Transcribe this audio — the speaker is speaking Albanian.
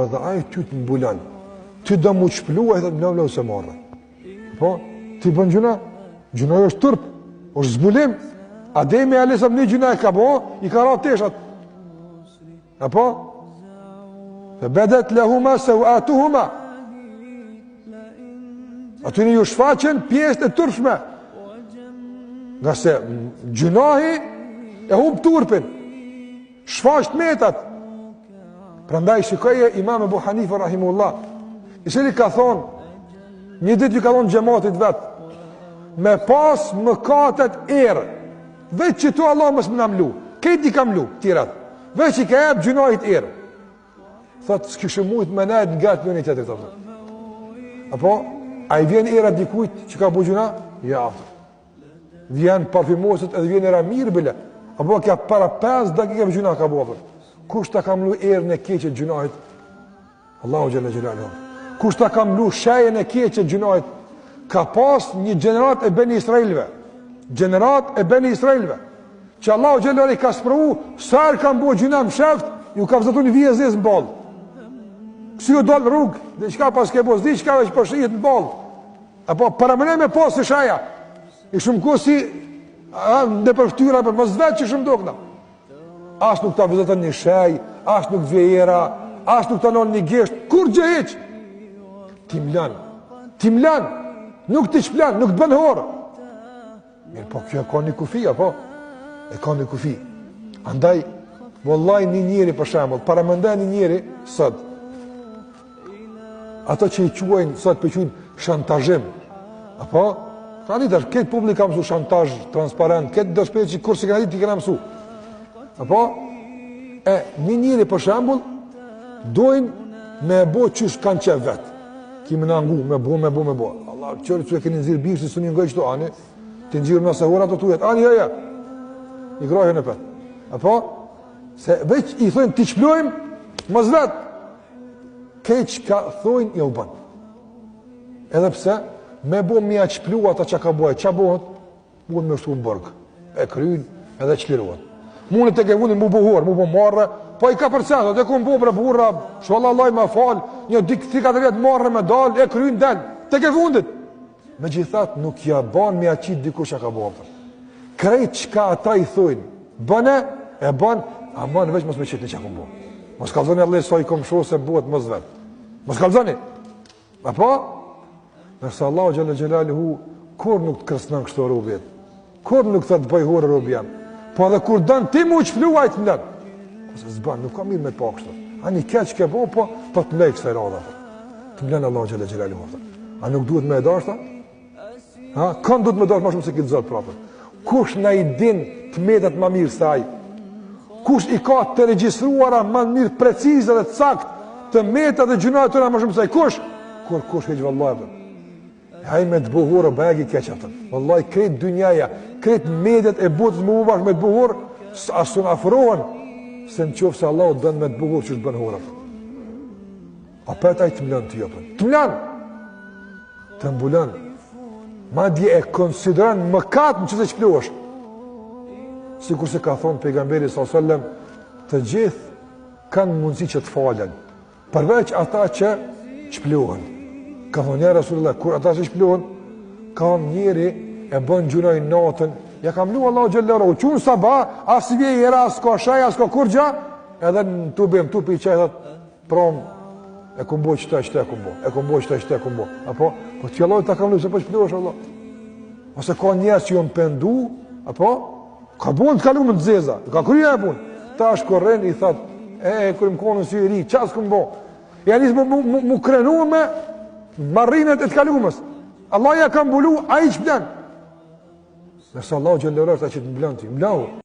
Dhe ai ty të mbulon. Ty do mu shpluaj dhe mblau se morre. Po, ti bën gjuna? Gjuna është turp, është zbulim. Ademi alayhis një gjuna e ka bo, i ka ra teshat. Apo? Fabadat lahuma sawatuhuma. Aty një ju shfaqen pjesët e turpshme. Nga se gjunahi e hub turpin. Shfaq metat. Prandaj shikoje Imam Abu Hanifa rahimullah, i cili ka thonë, një ditë ju ka thonë xhamatit vet, me pas mëkatet erë, veç që tu Allah mos më na mlu, këti kam mlu, tirat, veç që ka jep gjunahit erë. Thotë, s'kishë mujt me nejt nga të një tjetër, thotë. Apo, a i vjen era dikujt që ka bu gjuna? Ja, vjen parfimosit edhe vjen era mirë bile, apo kja para 5 dakika për gjuna ka bu, kush ta ka mlu erën e keqe gjunahit? Allahu xhalla xhelalu. Kush ta ka mlu shajën e keqe gjunahit? Ka pas një gjenerat e Beni Israilve. Gjenerat e Beni Israilve. Që Allahu xhalla ka sprovu, sa herë kanë bërë gjuna në sheft, ju ka vëzatuar një vijë zez në ballë. Si u dal rrugë, diçka pas ke bos, diçka veç po shihet në ballë. Apo para më me pas së shaja. I shumë kosi në përftyra për mos vetë që shumë dokna. As nuk ta vëzëtën një shej, as nuk vjera, as nuk ta non një gisht, kur gjë heq? Ti mlan, nuk ti shplan, nuk të bën horë. Mirë, po kjo e ka një kufi, apo? E ka një kufi. Andaj, vëllaj një njeri për shembull, paramendaj një njeri, sot, ato që i quajnë, sot për quajnë shantazhim, apo? Ka një tash, këtë publik ka mësu shantazh, transparent, këtë dërshpejt që kur si ka ditë ti kena mësu. Apo, një njëri për shambull, dojnë me bo qysh kanë qef vetë. Kimi në angu, me bo. Allah, qërë që e keni nëzirë bishë, si së një ngëj qëto, ani, ti nëzirë me sahura të tujet, ani, ja, i grajën e petë. Apo, se veç i thojnë, ti qplojmë, mës vetë, kej që ka thojnë, ja u banë. Edhe pse, me bo mja qplu ata që ka bojë, që bohët, mund me shtu në bërgë, e kryjnë edhe qliruat. Mune të ke fundin mu buhur, mu bu marrë, po i ka përcento, të ku më bubre burra, sholla laj me falë, një dik 3-4 vjetë marrë me dalë, e kryjnë delë, të ke fundit. Me gjithat nuk ja banë me aqit dikur që ka buhur. Krejt që ka ata i thujnë, bëne, e banë, a banë veç mos me qitë një që ku buhur. Mos kalzoni allë sa i kom sho se buhet mos vetë. Mos kalzoni. Apo? Nërsa Allahu Gjallë Gjallë hu, kur nuk të kërstënën kështu rubjet, kur nuk të të bëjhore rubjem, po edhe kur dënë ti mu që fluaj të mlenë. Kose zbanë, nuk ka mirë me pa kështu. A një keq ke po të mlejë kësaj rada. Të mlenë Allah Gjallë Gjallë hu. A nuk duhet me edashta? Kanë duhet me edashta ma shumë se këtë zotë prapër. Kush në i din të medet ma mirë se aj? Kush i ka të registruara ma mirë precizë dhe cakt të medet dhe gjunat të ma shumë se aj? Kush heqë vëllaj. Haj me të buhur o bagi keqatën. Wallahi kretë dynjaja, kretë medet e botës më bash me të buhur, asun afrohen, se në qofë se Allah o dënë me të buhur që është bënë hura. A pëtaj të mlanë të jopën. Të mlanë! Të mbulanë. Ma dje e konsideran më katë në që se qpluash. Sikur se ka thonë pejgamberi s.a.s. të gjithë kanë mundësi që të falen, përveç ata që qpluanë. Ka thonë një Rasulullah, kur ata që shpluhen, ka thonë njeri e bën gjunaj natën, ja kam lu Allah Gjellera, u qunë sabah, asë vjera, asë ka shaj, asë ka kur gja, edhe në tu bëjmë, tu për i qaj, dhe prom, e kumbo qëta, qëta e kumbo, apo, po të Allah ta kam lu, se po shpluhesh Allah. Ose ka njerës që jo më pendu, apo, ka bunë të kalu më të zeza, ka kryja e bunë, ta është korren, i thatë, kërë më konën si i ri, qasë kumbo, ja nisë mu krenu me, marrinet e të kalumës. Allah ja ka mbulu, a i që blenë. Nësë Allah gjellërar ta që të mblenë të ju, mblahu.